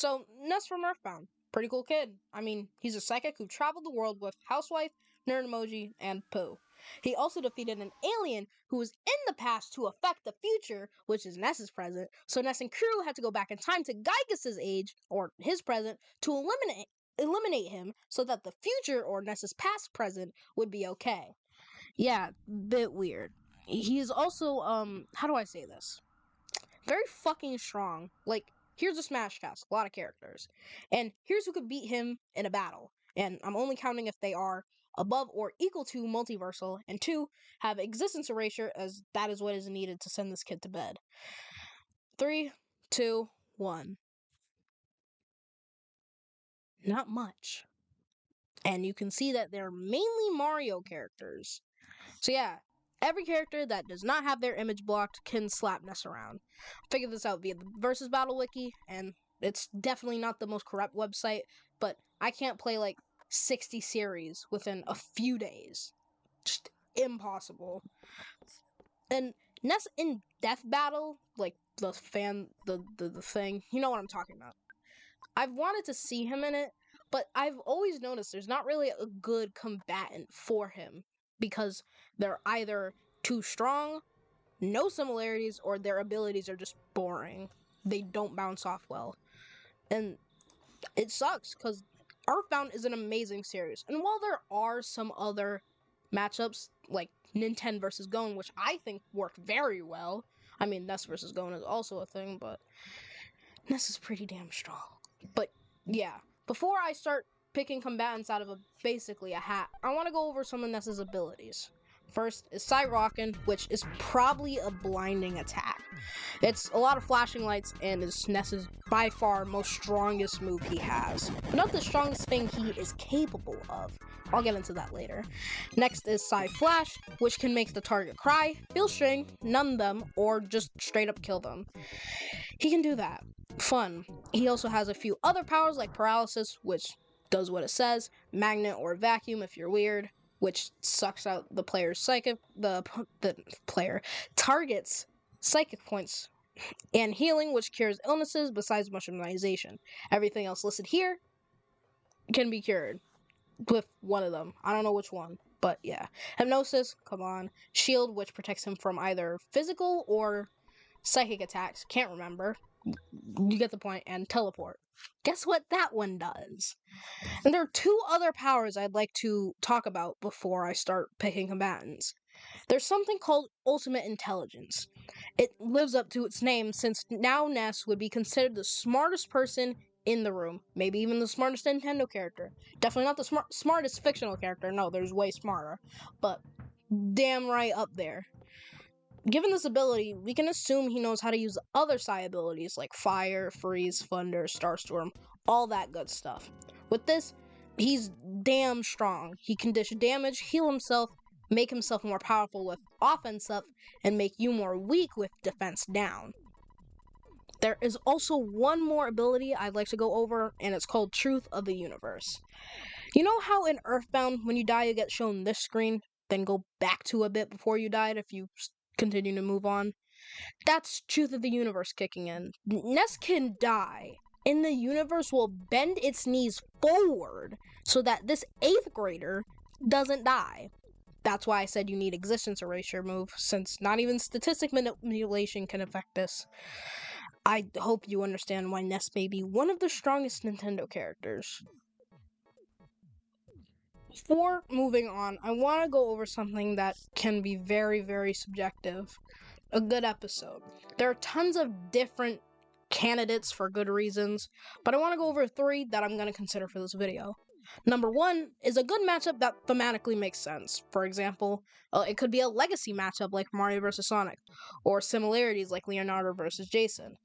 So, Ness from Earthbound. Pretty cool kid. I mean, he's a psychic who traveled the world with Housewife, Nerd Emoji, and Pooh. He also defeated an alien who was in the past to affect the future, which is Ness's present. So Ness and crew had to go back in time to Gygas's age, or his present, to eliminate him so that the future, or Ness's past present, would be okay. Yeah, bit weird. He's also, how do I say this? Very fucking strong. Like, here's a Smash cast, a lot of characters. And here's who could beat him in a battle. And I'm only counting if they are above or equal to multiversal, and 2, have existence erasure, as that is what is needed to send this kid to bed. 3, 2, 1. Not much. And you can see that they're mainly Mario characters. So yeah, every character that does not have their image blocked can slap Ness around. Figured this out via the Versus Battle Wiki, and it's definitely not the most corrupt website, but I can't play like 60 series within a few days. Just impossible. And Ness in Death Battle, like the thing, you know what I'm talking about. I've wanted to see him in it, but I've always noticed there's not really a good combatant for him because they're either too strong, no similarities, or their abilities are just boring. They don't bounce off well. And it sucks because Earthbound is an amazing series. And while there are some other matchups like Nintendo versus Gon, which I think work very well, I mean, Ness versus Gon is also a thing, but Ness is pretty damn strong. But yeah, before I start picking combatants out of basically a hat, I want to go over some of Ness's abilities. First is Rockin', which is probably a blinding attack. It's a lot of flashing lights and is Ness's by far most strongest move he has, but not the strongest thing he is capable of. I'll get into that later. Next is Flash, which can make the target cry, feel string, numb them, or just straight up kill them. He can do that. Fun. He also has a few other powers like Paralysis, which does what it says, Magnet or Vacuum if you're weird, which sucks out the player's target's psychic points, and Healing, which cures illnesses besides mushroomization. Everything else listed here can be cured with one of them. I don't know which one, but yeah. Hypnosis, come on. Shield, which protects him from either physical or psychic attacks, can't remember. You get the point. And Teleport. Guess what that one does? And there are 2 other powers I'd like to talk about before I start picking combatants. There's something called Ultimate Intelligence. It lives up to its name since now Ness would be considered the smartest person in the room. Maybe even the smartest Nintendo character. Definitely not the smartest fictional character. No, there's way smarter. But damn right up there. Given this ability, we can assume he knows how to use other Psy abilities like Fire, Freeze, Thunder, Starstorm, all that good stuff. With this, he's damn strong. He can dish damage, heal himself, make himself more powerful with offense up, and make you more weak with defense down. There is also one more ability I'd like to go over, and it's called Truth of the Universe. You know how in Earthbound, when you die, you get shown this screen, then go back to a bit before you died if you continue to move on? That's Truth of the Universe kicking in. Ness can die, and the universe will bend its knees forward so that this 8th grader doesn't die. That's why I said you need existence erasure move, since not even statistic manipulation can affect this. I hope you understand why Ness may be one of the strongest Nintendo characters. Before moving on, I want to go over something that can be very, very subjective. A good episode. There are tons of different candidates for good reasons, but I want to go over 3 that I'm going to consider for this video. Number 1 is a good matchup that thematically makes sense. For example, it could be a legacy matchup like Mario vs. Sonic, or similarities like Leonardo vs. Jason.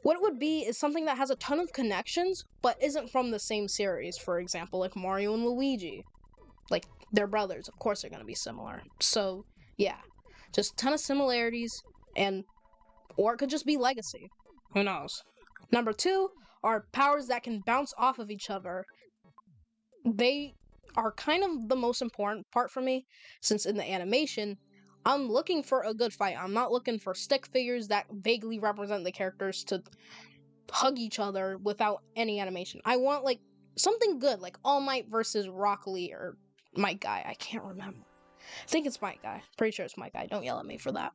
What it would be is something that has a ton of connections, but isn't from the same series. For example, like Mario and Luigi. Like, they're brothers, of course they're going to be similar. So, yeah. Just a ton of similarities, or it could just be legacy. Who knows? Number 2 are powers that can bounce off of each other. They are kind of the most important part for me, since in the animation, I'm looking for a good fight. I'm not looking for stick figures that vaguely represent the characters to hug each other without any animation. I want, like, something good, like All Might versus Rock Lee or Might Guy. I can't remember. I think it's Might Guy. Pretty sure it's Might Guy. Don't yell at me for that.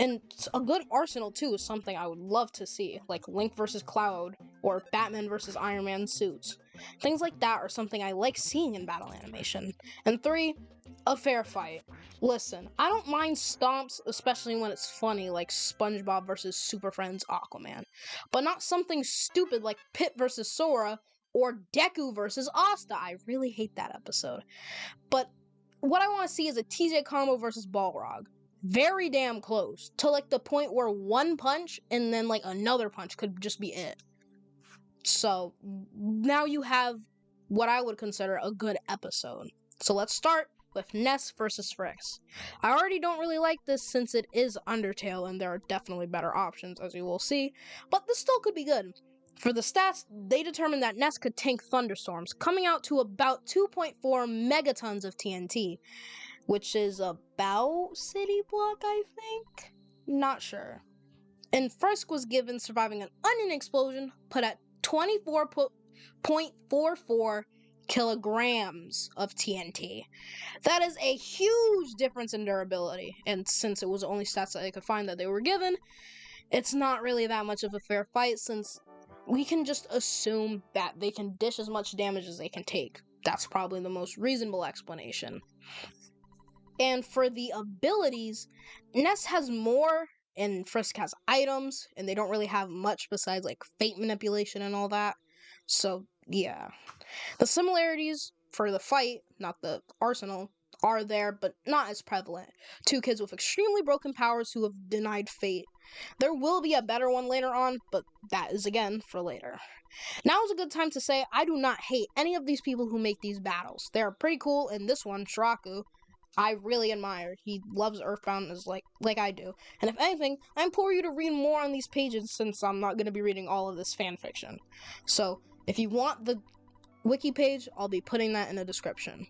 And a good arsenal, too, is something I would love to see, like Link versus Cloud, or Batman versus Iron Man suits. Things like that are something I like seeing in battle animation. And 3, a fair fight. Listen, I don't mind stomps, especially when it's funny, like SpongeBob versus Super Friends Aquaman. But not something stupid like Pit versus Sora, or Deku versus Asta. I really hate that episode. But what I want to see is a TJ combo versus Balrog. Very damn close to like the point where one punch and then like another punch could just be it. So now you have what I would consider a good episode. So let's start with Ness versus Frix. I already don't really like this since it is Undertale and there are definitely better options, as you will see, but this still could be good. For the stats, they determined that Ness could tank thunderstorms, coming out to about 2.4 megatons of TNT, which is about City Block, I think? Not sure. And Frisk was given surviving an onion explosion, put at 24.44 kilograms of TNT. That is a huge difference in durability, and since it was the only stats that I could find that they were given, it's not really that much of a fair fight, since we can just assume that they can dish as much damage as they can take. That's probably the most reasonable explanation. And for the abilities, Ness has more, and Frisk has items, and they don't really have much besides, like, fate manipulation and all that. So, yeah. The similarities for the fight, not the arsenal, are there, but not as prevalent. 2 kids with extremely broken powers who have denied fate. There will be a better one later on, but that is again for later. Now is a good time to say I do not hate any of these people who make these battles. They are pretty cool, and this one, Shiraku, I really admire. He loves Earthbound as like I do. And if anything, I implore you to read more on these pages since I'm not going to be reading all of this fanfiction. So, if you want the wiki page, I'll be putting that in the description.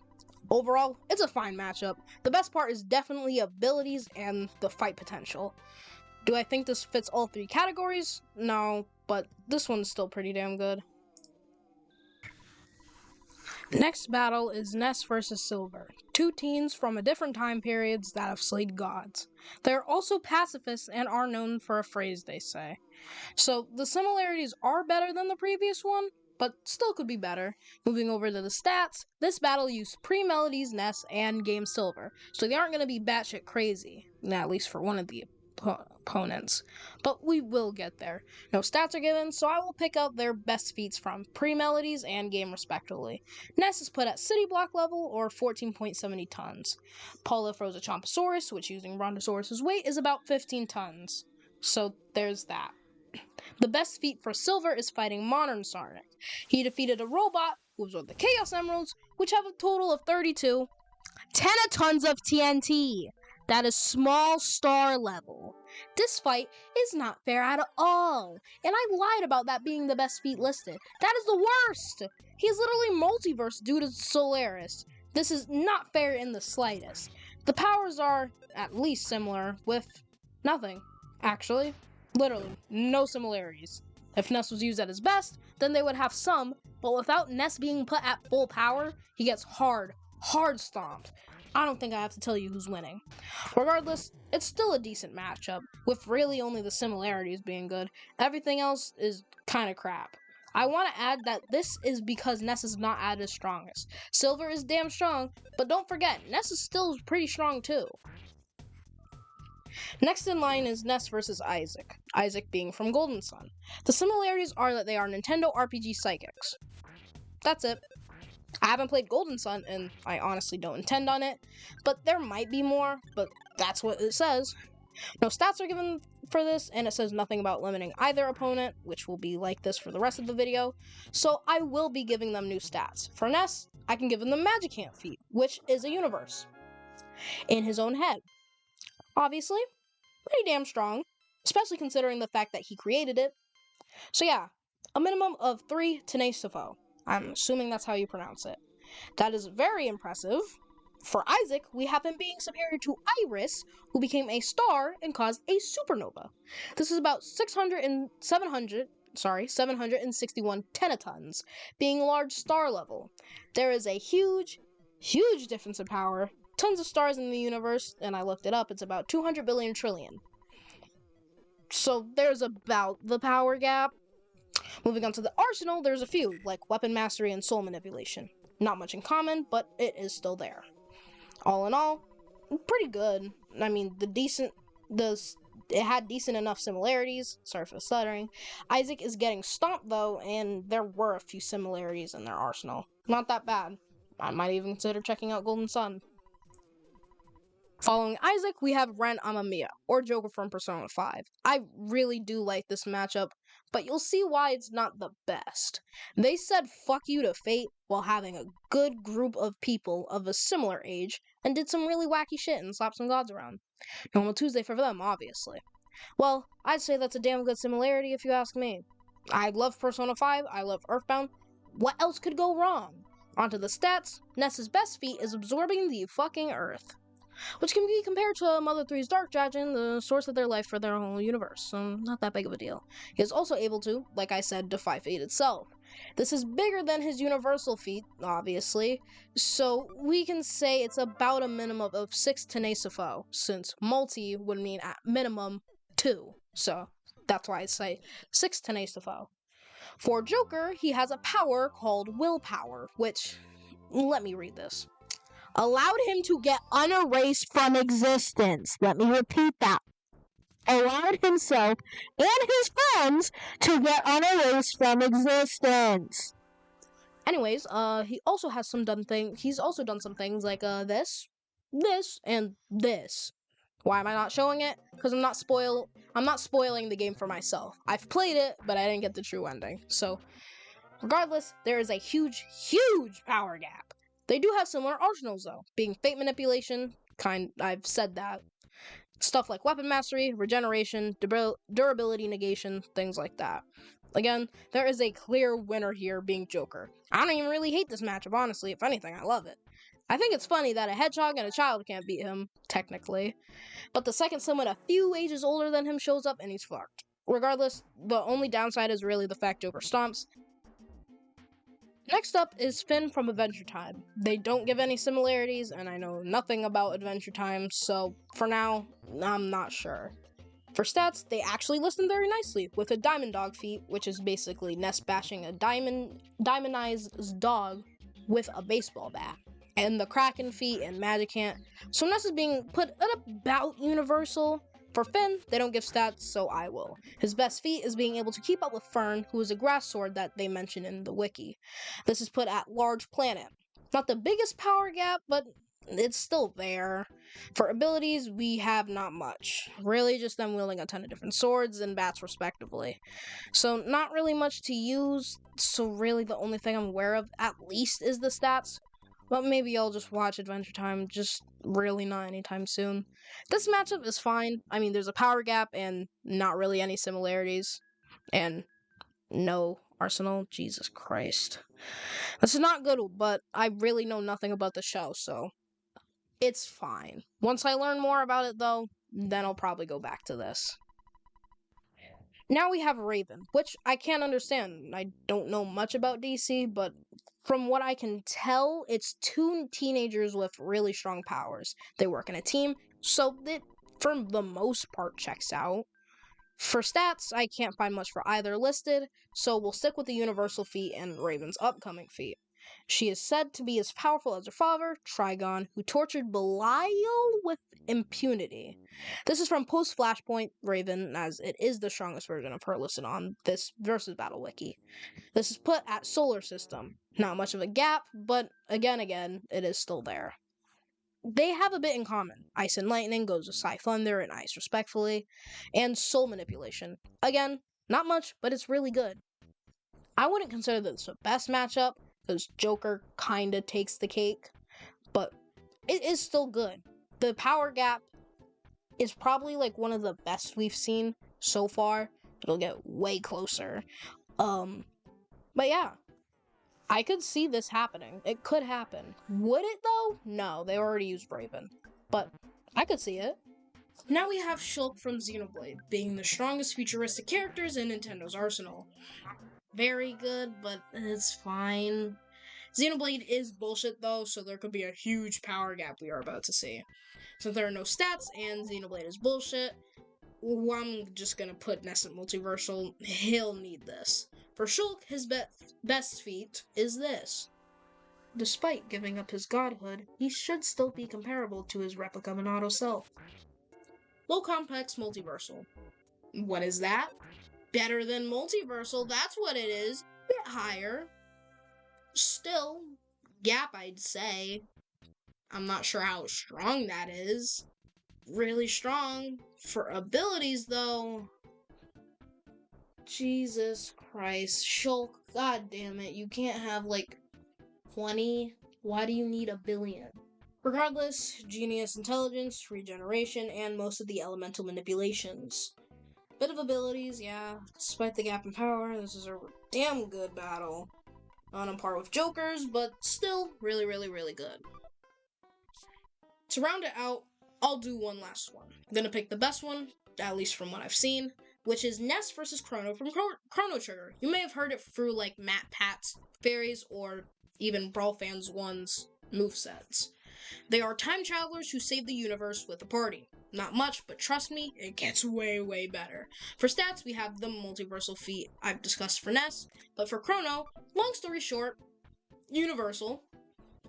Overall, it's a fine matchup. The best part is definitely abilities and the fight potential. Do I think this fits all 3 categories? No, but this one's still pretty damn good. Next battle is Ness versus Silver, 2 teens from a different time periods that have slayed gods. They are also pacifists and are known for a phrase they say. So the similarities are better than the previous one, but still could be better. Moving over to the stats, this battle used pre-Melody's Ness and Game Silver, so they aren't going to be batshit crazy, at least for one of the opponents. But we will get there. No stats are given, so I will pick out their best feats from pre-Melodies and Game respectively. Ness is put at City Block level, or 14.70 tons. Paula throws a Chomposaurus, which using Brontosaurus' weight is about 15 tons. So there's that. The best feat for Silver is fighting Modern Sonic. He defeated a robot who absorbed the Chaos Emeralds, which have a total of 32 tons of TNT. That is small star level. This fight is not fair at all. And I lied about that being the best feat listed. That is the worst. He is literally multiverse due to Solaris. This is not fair in the slightest. The powers are at least similar with nothing. Actually, literally no similarities. If Ness was used at his best, then they would have some, but without Ness being put at full power, he gets hard stomped. I don't think I have to tell you who's winning. Regardless, it's still a decent matchup, with really only the similarities being good. Everything else is kinda crap. I want to add that this is because Ness is not at his strongest. Silver is damn strong, but don't forget, Ness is still pretty strong too. Next in line is Ness versus Isaac, Isaac being from Golden Sun. The similarities are that they are Nintendo RPG psychics. That's it. I haven't played Golden Sun, and I honestly don't intend on it, but there might be more, but that's what it says. No stats are given for this, and it says nothing about limiting either opponent, which will be like this for the rest of the video, so I will be giving them new stats. For Ness, I can give him the Magic Hand feat, which is a universe in his own head. Obviously, pretty damn strong, especially considering the fact that he created it. So yeah, a minimum of 3 Tenacifo. I'm assuming that's how you pronounce it. That is very impressive. For Isaac, we have him being superior to Iris, who became a star and caused a supernova. This is about 600 and 700 761 tenatons, being large star level. There is a huge, huge difference in power. Tons of stars in the universe, and I looked it up, it's about 200 billion trillion. So there's about the power gap. Moving on to the arsenal, there's a few, like weapon mastery and soul manipulation. Not much in common, but it is still there. All in all, pretty good. I mean, it had decent enough similarities. Sorry for the stuttering. Isaac is getting stomped though, and there were a few similarities in their arsenal. Not that bad. I might even consider checking out Golden Sun. Following Isaac, we have Ren Amamiya, or Joker from Persona 5. I really do like this matchup, but you'll see why it's not the best. They said fuck you to fate while having a good group of people of a similar age, and did some really wacky shit and slapped some gods around. Normal Tuesday for them, obviously. Well, I'd say that's a damn good similarity if you ask me. I love Persona 5, I love Earthbound. What else could go wrong? Onto the stats, Ness's best feat is absorbing the fucking Earth, which can be compared to Mother 3's Dark Dragon, the source of their life for their whole universe, so not that big of a deal. He is also able to, like I said, defy fate itself. This is bigger than his universal feat, obviously, so we can say it's about a minimum of 6 Tenacifo, since multi would mean at minimum 2, so that's why I say 6 Tenacifo. For Joker, he has a power called Willpower, which, let me read this. Allowed him to get unerased from existence. Let me repeat that. Allowed himself and his friends to get unerased from existence. Anyways, he also has some done things. He's also done some things like this, and this. Why am I not showing it? Because I'm not spoiling the game for myself. I've played it, but I didn't get the true ending. So, regardless, there is a huge, huge power gap. They do have similar arsenals, though, being fate manipulation, I've said that. Stuff like weapon mastery, regeneration, durability negation, things like that. Again, there is a clear winner here being Joker. I don't even really hate this matchup, honestly. If anything, I love it. I think it's funny that a hedgehog and a child can't beat him, technically. But the second someone a few ages older than him shows up, and he's fucked. Regardless, the only downside is really the fact Joker stomps. Next up is Finn from Adventure Time. They don't give any similarities, and I know nothing about Adventure Time, so for now, I'm not sure. For stats, they actually list them very nicely, with a Diamond Dog feat, which is basically Ness bashing a diamondized dog with a baseball bat, and the Kraken feat and Magic Hand. So Ness is being put at about universal. For Finn, they don't give stats, so I will. His best feat is being able to keep up with Fern, who is a grass sword that they mention in the wiki. This is put at large planet. Not the biggest power gap, but it's still there. For abilities, we have not much. Really just them wielding a ton of different swords and bats respectively. So not really much to use, so really the only thing I'm aware of, at least, is the stats. But maybe I'll just watch Adventure Time, just really not anytime soon. This matchup is fine. I mean, there's a power gap and not really any similarities. And no arsenal. Jesus Christ. This is not good, but I really know nothing about the show, so it's fine. Once I learn more about it, though, then I'll probably go back to this. Now we have Raven, which I can't understand. I don't know much about DC, but from what I can tell, it's two teenagers with really strong powers. They work in a team, so it, for the most part, checks out. For stats, I can't find much for either listed, so we'll stick with the universal feat and Raven's upcoming feat. She is said to be as powerful as her father, Trigon, who tortured Belial with impunity. This is from post-Flashpoint Raven, as it is the strongest version of her listed on this Versus Battle Wiki. This is put at Solar System. Not much of a gap, but again, it is still there. They have a bit in common. Ice and Lightning goes to Psy Thunder and Ice respectfully, and Soul Manipulation. Again, not much, but it's really good. I wouldn't consider this the best matchup, because Joker kinda takes the cake, but it is still good. The power gap is probably like one of the best we've seen so far. It'll get way closer. But yeah, I could see this happening. It could happen. Would it though? No, they already used Raven. But I could see it. Now we have Shulk from Xenoblade, being the strongest futuristic characters in Nintendo's arsenal. Very good, but it's fine. Xenoblade is bullshit though, so there could be a huge power gap we are about to see. Since there are no stats and Xenoblade is bullshit, I'm just gonna put Ness at Multiversal. He'll need this. For Shulk, his best feat is this. Despite giving up his godhood, he should still be comparable to his replica Monado self. Low complex multiversal. What is that? Better than multiversal, that's what it is. Bit higher. Still, gap, I'd say. I'm not sure how strong that is. Really strong. For abilities, though. Jesus Christ. Shulk, god damn it. You can't have, 20. Why do you need a billion? Regardless, genius intelligence, regeneration, and most of the elemental manipulations. Bit of abilities, yeah. Despite the gap in power, this is a damn good battle. Not on par with Joker's, but still really, really, really good. To round it out, I'll do one last one. I'm gonna pick the best one, at least from what I've seen, which is Ness versus Chrono from Chrono Trigger. You may have heard it through Matt Pat's fairies or even Brawl Fans 1's movesets. They are time travelers who save the universe with a party. Not much, but trust me, it gets way, way better. For stats, we have the multiversal feat I've discussed for Ness, but for Chrono, long story short, universal.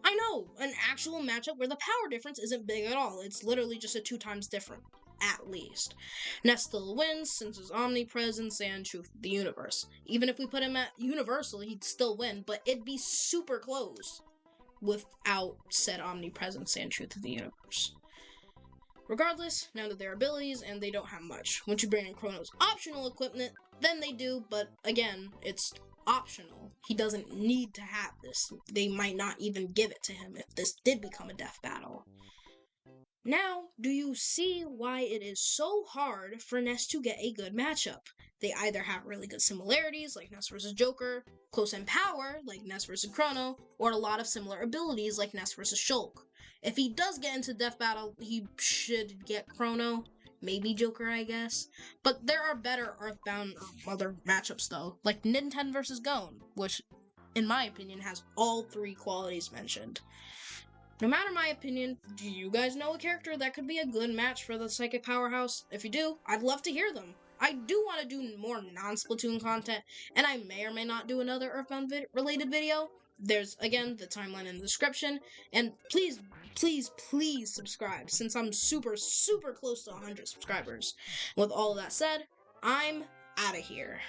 I know, an actual matchup where the power difference isn't big at all. It's literally just a 2 times different, at least. Ness still wins since his omnipresence and truth of the universe. Even if we put him at universal, he'd still win, but it'd be super close without said omnipresence and truth of the universe. Regardless, none of their abilities, and they don't have much. Once you bring in Chrono's optional equipment, then they do, but again, it's optional. He doesn't need to have this. They might not even give it to him if this did become a death battle. Now, do you see why it is so hard for Ness to get a good matchup? They either have really good similarities, like Ness vs. Joker, close in power, like Ness vs. Chrono, or a lot of similar abilities, like Ness vs. Shulk. If he does get into death battle, he should get Chrono, maybe Joker, I guess. But there are better Earthbound other matchups, though, like Nintendo vs. Gon, which, in my opinion, has all 3 qualities mentioned. No matter my opinion, do you guys know a character that could be a good match for the Psychic Powerhouse? If you do, I'd love to hear them. I do want to do more non-Splatoon content, and I may or may not do another Earthbound related video. There's, again, the timeline in the description, and please, please, please subscribe, since I'm super, super close to 100 subscribers. With all of that said, I'm out of here.